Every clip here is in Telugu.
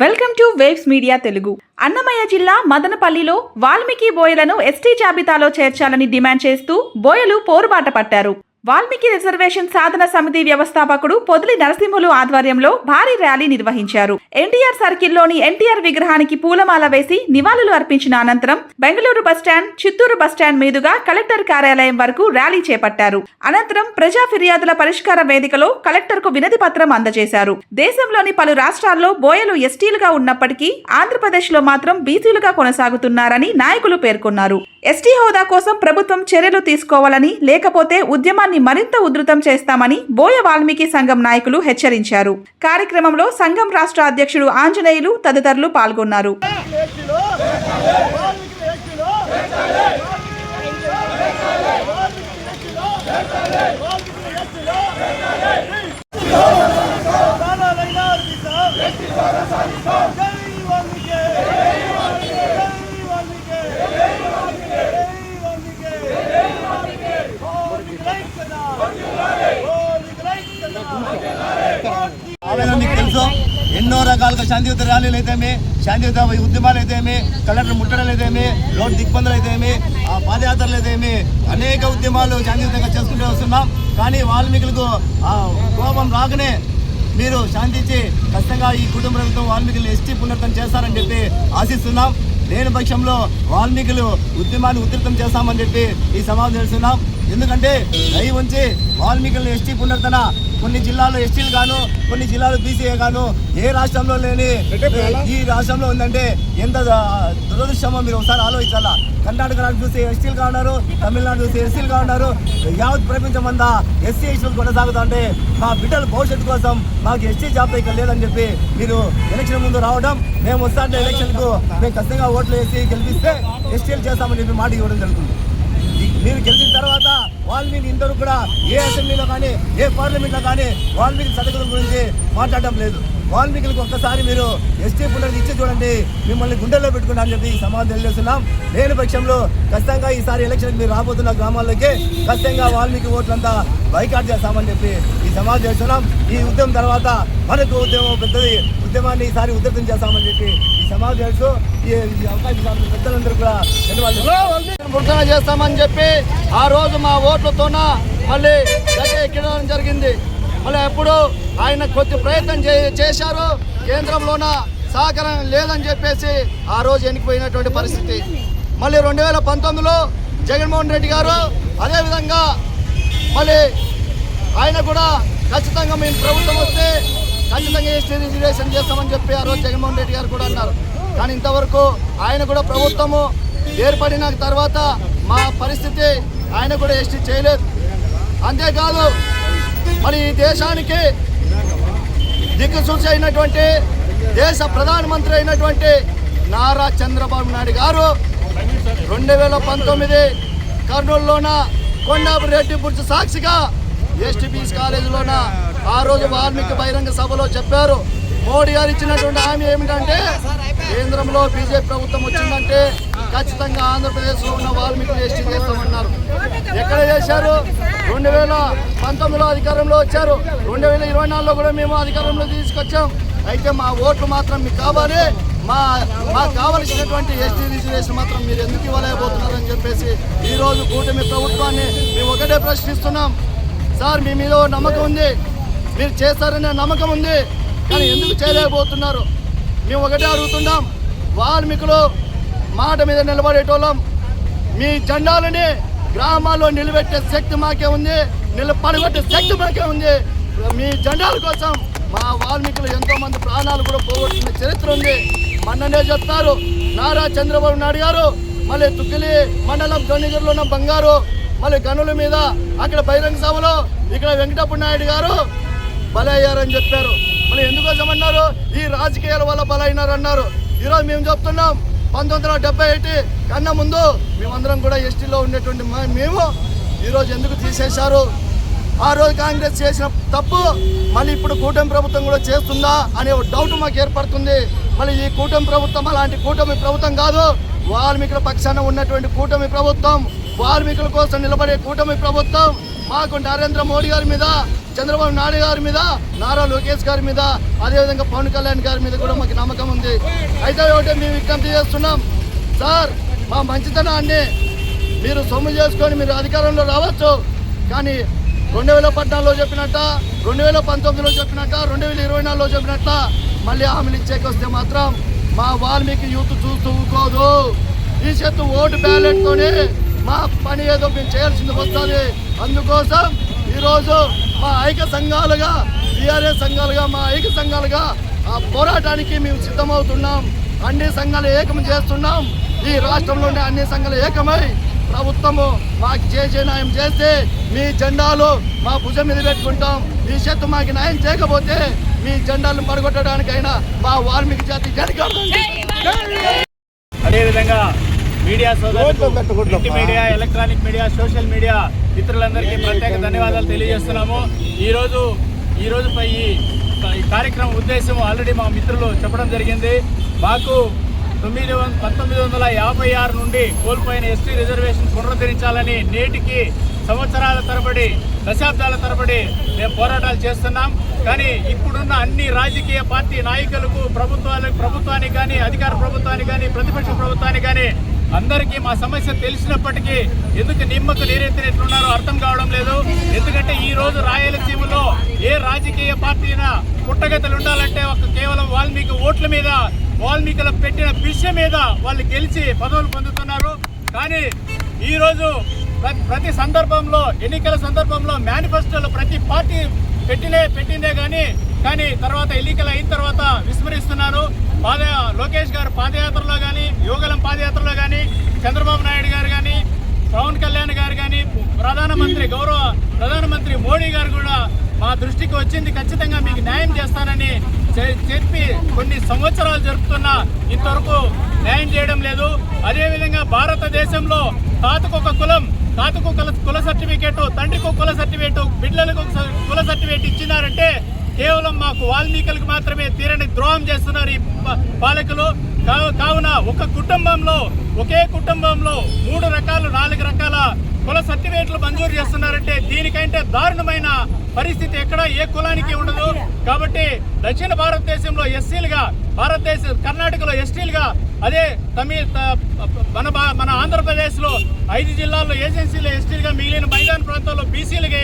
Welcome to waves media Telugu. Annamayya జిల్లా మదనపల్లిలో వాల్మీకి బోయలను ఎస్టీ జాబితాలో చేర్చాలని డిమాండ్ చేస్తూ బోయలు పోరుబాట పట్టారు. వాల్మీకి రిజర్వేషన్ సాధన సమితి వ్యవస్థాపకుడు పొదిలి నరసింహులు ఆధ్వర్యంలో భారీ ర్యాలీ నిర్వహించారు. ఎన్టీఆర్ సర్కిల్లోని ఎన్టీఆర్ విగ్రహానికి పూలమాల వేసి నివాళులు అర్పించిన అనంతరం బెంగళూరు బస్టాండ్, చిత్తూరు బస్టాండ్ మీదుగా కలెక్టర్ కార్యాలయం వరకు ర్యాలీ చేపట్టారు. అనంతరం ప్రజా ఫిర్యాదుల పరిష్కార వేదికలో కలెక్టర్ కు వినతి పత్రం అందజేశారు. దేశంలోని పలు రాష్ట్రాల్లో బోయలు ఎస్టీలుగా ఉన్నప్పటికీ ఆంధ్రప్రదేశ్ లో మాత్రం బీసీలుగా కొనసాగుతున్నారని నాయకులు పేర్కొన్నారు. ఎస్టీ హోదా కోసం ప్రభుత్వం చర్యలు తీసుకోవాలని, లేకపోతే ఉద్యమాన్ని మరింత ఉధృతం చేస్తామని బోయ వాల్మీకి సంఘం నాయకులు హెచ్చరించారు. కార్యక్రమంలో సంఘం రాష్ట్ర అధ్యక్షుడు ఆంజనేయులు తదితరులు పాల్గొన్నారు. మీకు తెలుసు, ఎన్నో రకాలుగా శాంతియుత ర్యాలీలు అయితేమి, శాంతియుత ఉద్యమాలు అయితేమి, కలెక్టర్ ముట్టడలు అయితేమి, రోడ్డు దిగ్బంధులు అయితేమి, పాదయాత్రలు అయితేమి, అనేక ఉద్యమాలు శాంతియుతంగా చేసుకుంటూ వస్తున్నాం. కానీ వాల్మీకులకు కోపం రాకనే మీరు శాంతించి ఖచ్చితంగా ఈ కుటుంబ ప్రభుత్వం వాల్మీకులు ఎస్టీ పునరుద్ధరణ చేస్తారని చెప్పి ఆశిస్తున్నాం. లేని పక్షంలో వాల్మీకులు ఉద్యమాన్ని ఉధృతం చేస్తామని చెప్పి ఈ సమావేశం చేస్తున్నాం. ఎందుకంటే దయ ఉంచి వాల్మీకులను ఎస్టీ పునరుద్ధరణ కొన్ని జిల్లాల్లో ఎస్టీలు గాను, కొన్ని జిల్లాలు బీసీఏ గాను ఏ రాష్ట్రంలో లేని ఈ రాష్ట్రంలో ఉందంటే ఎంత దురదృష్టమో మీరు ఒకసారి ఆలోచించాలా. కర్ణాటక రాష్ట్రం చూసి ఎస్టీలుగా ఉన్నారు, తమిళనాడు చూసి ఎస్సీలుగా ఉన్నారు. యావత్ ప్రపంచం అంతా ఎస్సీ ఎస్టీలు కొనసాగుతా ఉంటే మా బిడ్డల భవిష్యత్తు కోసం మాకు ఎస్టీ జాబితా ఇక్కడ లేదని చెప్పి మీరు ఎలక్షన్ ముందు రావడం, మేము వస్తాంటే ఎలక్షన్కు మేము ఖచ్చితంగా ఓట్లు వేసి గెలిపిస్తే ఎస్టీలు చేస్తామని చెప్పి మాట ఇవ్వడం జరుగుతుంది. మీరు గెలిచిన తర్వాత వాల్మీకి ఇందరూ కూడా ఏ అసెంబ్లీలో కానీ ఏ పార్లమెంట్లో కానీ వాల్మీకి సదగతుల గురించి మాట్లాడడం లేదు. వాల్మీకులకు ఒక్కసారి మీరు ఎస్టీ పునరుద్ధరణ ఇచ్చి చూడండి, మిమ్మల్ని గుండెల్లో పెట్టుకుంటామని చెప్పి ఈ సమాధానం తెలియజేస్తున్నాం. లేని పక్షంలో ఖచ్చితంగా ఈసారి ఎలక్షన్కి మీరు రాబోతున్న గ్రామాల్లోకి ఖచ్చితంగా వాల్మీకి ఓట్లంతా బైకాట్ చేస్తామని చెప్పి ఈ సమాధానం చేస్తున్నాం. ఈ ఉద్యమం తర్వాత మనకు ఉద్యమం పెద్దది, ఉద్యమాన్ని ఈసారి ఉధృతం చేస్తామని చెప్పి ఈ సమాధానం చేస్తూ ఈ అవకాశం పెద్దలందరూ కూడా ముద్రణ చేస్తామని చెప్పి ఆ రోజు మా ఓట్లతోన మళ్ళీ గత ఎక్కడం జరిగింది. మళ్ళీ ఎప్పుడు ఆయన కొద్ది ప్రయత్నం చేశారు, కేంద్రంలోన సహకారం లేదని చెప్పేసి ఆ రోజు ఎన్నికపోయినటువంటి పరిస్థితి. మళ్ళీ 2019లో జగన్మోహన్ రెడ్డి గారు అదేవిధంగా మళ్ళీ ఆయన కూడా ఖచ్చితంగా మేము ప్రభుత్వం వస్తే ఖచ్చితంగా ఎస్టీ రిజర్వేషన్ చేస్తామని చెప్పి ఆ రోజు జగన్మోహన్ రెడ్డి గారు కూడా అన్నారు. కానీ ఇంతవరకు ఆయన కూడా ప్రభుత్వము ఏర్పడిన తర్వాత మా పరిస్థితి ఆయన కూడా ఎస్టీ చేయలేదు. అంతేకాదు మరి ఈ దేశానికి దిక్కుసూచి అయినటువంటి దేశ ప్రధానమంత్రి అయినటువంటి నారా చంద్రబాబు నాయుడు గారు 2019 కర్నూలులోన కొండారెడ్డి బుర్జు సాక్షిగా ఎస్టీపీఎస్ కాలేజీలోన ఆ రోజు వాల్మీకి బహిరంగ సభలో చెప్పారు. మోడీ గారు ఇచ్చినటువంటి హామీ ఏమిటంటే కేంద్రంలో బీజేపీ ప్రభుత్వం వచ్చిందంటే ఖచ్చితంగా ఆంధ్రప్రదేశ్లో ఉన్న వాల్మీకులు ఎస్టీ చేస్తామన్నారు. ఎక్కడ చేశారు? 2019లో అధికారంలో వచ్చారు, 2024లో కూడా మేము అధికారంలో తీసుకొచ్చాం. అయితే మా ఓట్లు మాత్రం మీకు కావాలి, మాకు కావలసినటువంటి ఎస్టీ రిజర్వేషన్ మాత్రం మీరు ఎందుకు ఇవ్వలేకపోతున్నారని చెప్పేసి ఈరోజు కూటమి ప్రభుత్వాన్ని మేము ఒకటే ప్రశ్నిస్తున్నాం. సార్, మీ మీద నమ్మకం ఉంది, మీరు చేస్తారనే నమ్మకం ఉంది, కానీ ఎందుకు చేయలేకపోతున్నారు? మేము ఒకటే అడుగుతున్నాం. వాల్మీకులు మాట మీద నిలబడేటోళ్ళం, మీ జెండాలని గ్రామాల్లో నిలబెట్టే శక్తి మాకే ఉంది, పడగొట్టే శక్తి మాకే ఉంది. మీ జెండాల కోసం మా వాల్మీకులు ఎంతో మంది ప్రాణాలు కూడా పోగొట్టిన చరిత్ర ఉంది. మొన్ననే చెప్తారు నారా చంద్రబాబు నాయుడు గారు మళ్ళీ తుక్కిలి మండలం జోనిగర్లో ఉన్న బంగారు మళ్ళీ గనుల మీద అక్కడ బహిరంగ సభలో ఇక్కడ వెంకటప్ప నాయుడు గారు బలయ్యారని చెప్పారు. మళ్ళీ ఎందుకోసం అన్నారు? ఈ రాజకీయాల వల్ల బలైనారు అన్నారు. ఈరోజు మేము చెప్తున్నాం 1971 కన్నా ముందు మేమందరం కూడా ఎస్టీలో ఉండేటువంటి మేము ఈరోజు ఎందుకు తీసేశారు? ఆ రోజు కాంగ్రెస్ చేసిన తప్పు మళ్ళీ ఇప్పుడు కూటమి ప్రభుత్వం కూడా చేస్తుందా అనే డౌట్ మాకు ఏర్పడుతుంది. మళ్ళీ ఈ కూటమి ప్రభుత్వం అలాంటి కూటమి ప్రభుత్వం కాదు. వాల్మీకుల పక్షాన ఉన్నటువంటి కూటమి ప్రభుత్వం, వాల్మీకుల కోసం నిలబడే కూటమి ప్రభుత్వం. మాకు నరేంద్ర మోడీ గారి మీద, చంద్రబాబు నాయుడు గారి మీద, నారా లోకేష్ గారి మీద, అదేవిధంగా పవన్ కళ్యాణ్ గారి మీద కూడా మాకు నమ్మకం ఉంది. అయితే ఒకటే మేము విజ్ఞప్తి చేస్తున్నాం, సార్ మా మంచితనాన్ని మీరు సొమ్ము చేసుకొని మీరు అధికారంలో రావచ్చు, కానీ 2014లో చెప్పినట్ట, 2019లో చెప్పినట్ట, 2024లో చెప్పినట్ట మళ్ళీ హామీలు ఇచ్చేకి వస్తే మాత్రం మా వాల్మీకి యూత్ చూస్తూ ఊరుకోదు. ఈ చేతు ఓటు బ్యాలెట్తోనే మా పని ఏదో మేము చేయాల్సింది వస్తుంది. అందుకోసం ఈరోజు మా ఐక్య సంఘాలుగా, టీఆర్ఎస్ సంఘాలుగా, మా ఐక్య సంఘాలుగా ఆ పోరాటానికి మేము సిద్ధమవుతున్నాం. అన్ని సంఘాలు ఏకం చేస్తున్నాం. ఈ రాష్ట్రంలోనే అన్ని సంఘాలు ఏకమై ప్రభుత్వము మాకు చేసే న్యాయం చేస్తే మీ జెండాలు మా భుజం మీద పెట్టుకుంటాం. ఈ చేతు మాకు న్యాయం చేయకపోతే మీ జెండాలను పడగొట్టడానికైనా మా వాల్మీకి జాతి జనకాడు. అదేవిధంగా మీడియా సోదరులు, print media, electronic media, social media మిత్రులందరికీ ప్రత్యేక ధన్యవాదాలు తెలియజేస్తున్నాము. ఈరోజు ఈ కార్యక్రమం ఉద్దేశం ఆల్రెడీ మా మిత్రులు చెప్పడం జరిగింది. మాకు 1956 నుండి కోల్పోయిన ఎస్టీ రిజర్వేషన్ పునరుద్ధరించాలని నేటికి సంవత్సరాల తరబడి, దశాబ్దాల తరబడి మేము పోరాటాలు చేస్తున్నాం. కానీ ఇప్పుడున్న అన్ని రాజకీయ పార్టీ నాయకులకు, ప్రభుత్వానికి కానీ, అధికార ప్రభుత్వానికి కానీ, ప్రతిపక్ష పురవతానికి కానీ అందరికీ మా సమస్య తెలిసినప్పటికీ ఎందుకు నిమ్మకు నీరెత్తినట్లున్నారో అర్థం కావడం లేదు. ఎందుకంటే ఈ రోజు రాయలసీమలో ఏ రాజకీయ పార్టీనా పుట్టగతులు ఉండాలంటే కేవలం వాల్మీకి ఓట్ల మీద, వాల్మీకుల పెట్టిన భిక్ష మీద వాళ్ళు గెలిచి పదవులు పొందుతున్నారు. కానీ ఈరోజు ప్రతి సందర్భంలో, ఎన్నికల సందర్భంలో మేనిఫెస్టోలో ప్రతి పార్టీ పెట్టిందే కానీ తర్వాత ఎన్నికలు అయిన తర్వాత విస్మరిస్తున్నారు. లోకేష్ గారు పాదయాత్రలో కానీ, యువగలం పాదయాత్రలో కానీ, చంద్రబాబు నాయుడు గారు కానీ, పవన్ కళ్యాణ్ గారు కానీ, గౌరవ ప్రధానమంత్రి మోడీ గారు కూడా మా దృష్టికి వచ్చింది, ఖచ్చితంగా మీకు న్యాయం చేస్తానని చెప్పి కొన్ని సంవత్సరాలు జరుపుతున్నా ఇంతవరకు న్యాయం చేయడం లేదు. అదేవిధంగా భారతదేశంలో తాతకొక కులం, తాతకు కుల సర్టిఫికేట్, తండ్రికి కుల సర్టిఫికేట్, బిడ్డలకు కుల సర్టిఫికేట్ ఇచ్చినారంటే కేవలం మాకు వాల్మీకులకు మాత్రమే తీరని ద్రోహం చేస్తున్నారు ఈ పాలకులు. కావున ఒకే కుటుంబంలో 3 రకాలు 4 రకాల కుల సర్టిఫికేట్లు మంజూరు చేస్తున్నారంటే దీనికంటే దారుణమైన పరిస్థితి ఎక్కడ ఏ కులానికి ఉండదు. కాబట్టి దక్షిణ భారతదేశంలో ఎస్సీలుగా, కర్ణాటకలో ఎస్టీలుగా, అదే మన ఆంధ్రప్రదేశ్లో 5 జిల్లాల్లో ఏజెన్సీలో ఎస్టీలుగా, మిగిలిన మైదాన ప్రాంతాల్లో బీసీలుగా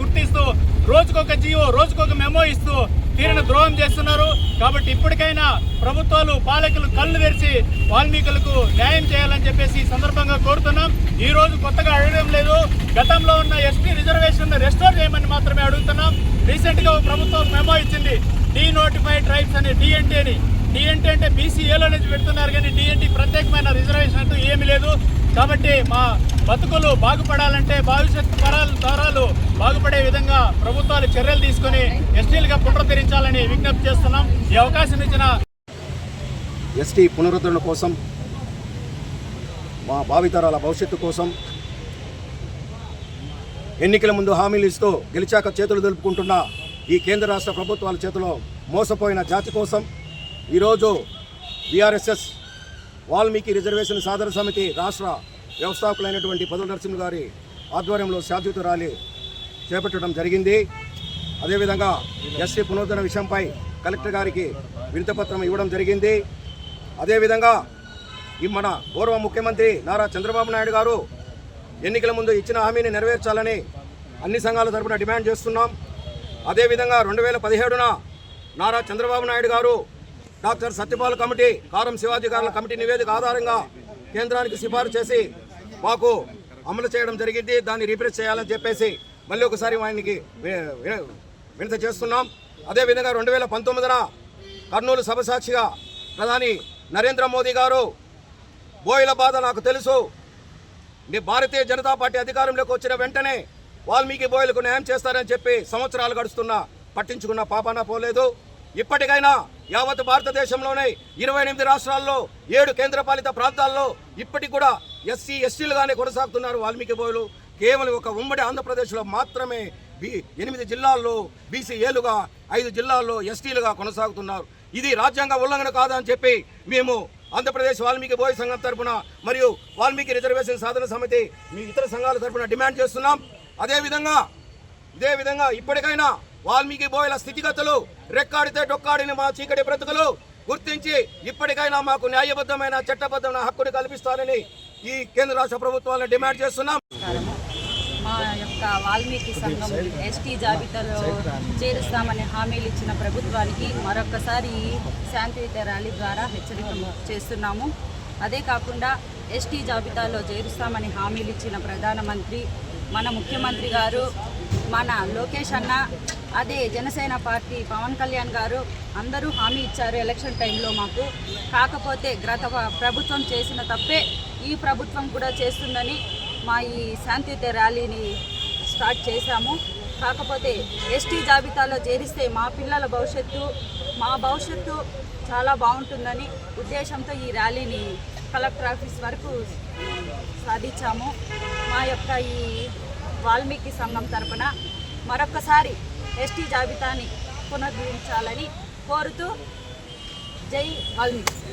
గుర్తిస్తూ రోజుకొక జీవో, రోజుకొక మెమో ఇస్తూ తీరిన ద్రోహం చేస్తున్నారు. కాబట్టి ఇప్పటికైనా ప్రభుత్వాలు, పాలకులు కళ్ళు తెరిచి వాల్మీకులకు న్యాయం చేయాలని చెప్పేసి ఈ సందర్భంగా కోరుతున్నాం. ఈ రోజు కొత్తగా అడగడం లేదు, గతంలో ఉన్న ఎస్టీ రిజర్వేషన్ రెస్టోర్ చేయమని మాత్రమే అడుగుతున్నాం. రీసెంట్ గా ప్రభుత్వం మెమో ఇచ్చింది, డీనోటిఫైడ్ ట్రైబ్స్ అని, డిఎన్టీ అంటే బీసీఏలో నుంచి పెడుతున్నారు కానీ డిఎన్టీ ప్రత్యేకమైన రిజర్వేషన్ అంటూ ఏమీ లేదు. కాబట్టి మా బతుకులు బాగుపడాలంటే, భవిష్యత్తు తరాలు బాగుపడే విధంగా ప్రభుత్వాలు చర్యలు తీసుకొని ఎస్టీలుగా పునరుద్ధరించాలని విజ్ఞప్తి చేస్తున్నాం. ఈ అవకాశం ఇచ్చిన ఎస్టీ పునరుద్ధరణ కోసం, మా భావితరాల భవిష్యత్తు కోసం, ఎన్నికల ముందు హామీలు ఇస్తూ గెలిచాక చేతులు దులుపుకుంటున్న ఈ కేంద్ర రాష్ట్ర ప్రభుత్వాల చేతిలో మోసపోయిన జాతి కోసం ఈరోజు బీఆర్ఎస్ఎస్ వాల్మీకి రిజర్వేషన్ సాధన సమితి రాష్ట్ర వ్యవస్థాపకులైనటువంటి పదుల నరసింహ గారి ఆధ్వర్యంలో శాంతియుత ర్యాలీ చేపట్టడం జరిగింది. అదేవిధంగా ఎస్టీ పునరుద్ధరణ విషయంపై కలెక్టర్ గారికి వినతిపత్రం ఇవ్వడం జరిగింది. అదేవిధంగా మన పూర్వ ముఖ్యమంత్రి నారా చంద్రబాబు నాయుడు గారు ఎన్నికల ముందు ఇచ్చిన హామీని నెరవేర్చాలని అన్ని సంఘాల తరపున డిమాండ్ చేస్తున్నాం. అదేవిధంగా 2017న నారా చంద్రబాబు నాయుడు గారు డాక్టర్ సత్యపాల్ కమిటీ, కారం శివాజీ గారుల కమిటీ నివేదిక ఆధారంగా కేంద్రానికి సిఫారసు చేసి మాకు అమలు చేయడం జరిగింది. దాన్ని రీప్రెస్ చేయాలని చెప్పేసి మళ్ళీ ఒకసారి ఆయనకి వినతి చేస్తున్నాం. అదేవిధంగా 2019న కర్నూలు సభ సాక్షిగా ప్రధాని నరేంద్ర మోదీ గారు బోయిల బాధ నాకు తెలుసు, భారతీయ జనతా పార్టీ అధికారంలోకి వచ్చిన వెంటనే వాల్మీకి బోయిలకు న్యాయం చేస్తారని చెప్పి సంవత్సరాలు గడుస్తున్నా పట్టించుకున్న పాపాన పోలేదు. ఇప్పటికైనా యావత్ భారతదేశంలోనే 28 రాష్ట్రాల్లో 7 కేంద్రపాలిత ప్రాంతాల్లో ఇప్పటికి కూడా ఎస్సీ ఎస్టీలుగానే కొనసాగుతున్నారు వాల్మీకి బోయిలు. కేవలం ఒక ఉమ్మడి ఆంధ్రప్రదేశ్లో మాత్రమే 8 జిల్లాల్లో బీసీఏలుగా 5 జిల్లాల్లో ఎస్టీలుగా కొనసాగుతున్నారు. ఇది రాజ్యాంగ ఉల్లంఘన కాదని చెప్పి మేము ఆంధ్రప్రదేశ్ వాల్మీకి బోయ సంఘం తరఫున మరియు వాల్మీకి రిజర్వేషన్ సాధన సమితి మీ ఇతర సంఘాల తరఫున డిమాండ్ చేస్తున్నాం. ఇదే విధంగా ఇప్పటికైనా వాల్మీకి బోయల స్థితిగతులు రెక్కాడితే డొక్కాడిన మా చీకటి బ్రతుకులు గుర్తించి ఇప్పటికైనా మాకు న్యాయబద్ధమైన చట్టబద్ధమైన హక్కుని కల్పిస్తారని ఈ కేంద్ర రాష్ట్ర ప్రభుత్వాలను డిమాండ్ చేస్తున్నాం. మా యొక్క వాల్మీకి సంఘం ఎస్టీ జాబితాలో చేరుస్తామని హామీలు ఇచ్చిన ప్రభుత్వానికి మరొకసారి శాంతియుత ర్యాలీ ద్వారా హెచ్చరిక చేస్తున్నాము. అదే కాకుండా ఎస్టీ జాబితాలో చేరుస్తామని హామీలు ఇచ్చిన ప్రధానమంత్రి మన ముఖ్యమంత్రి గారు, మన లోకేష్ అన్న, అదే జనసేన పార్టీ పవన్ కళ్యాణ్ గారు అందరూ హామీ ఇచ్చారు ఎలక్షన్ టైంలో మాకు. కాకపోతే గత ప్రభుత్వం చేసిన తప్పే ఈ ప్రభుత్వం కూడా చేస్తుందని మా ఈ శాంతియుత ర్యాలీని స్టార్ట్ చేశాము. కాకపోతే ఎస్టీ జాబితాలో చేరిస్తే మా పిల్లల భవిష్యత్తు, మా భవిష్యత్తు చాలా బాగుంటుందని ఉద్దేశంతో ఈ ర్యాలీని కలెక్టర్ ఆఫీస్ వరకు సాధించాము. మా యొక్క ఈ వాల్మీకి సంఘం తరపున మరొక్కసారి ఎస్టీ జాబితాని పునరుద్ధరించాలని కోరుతూ జై వాల్మీకి.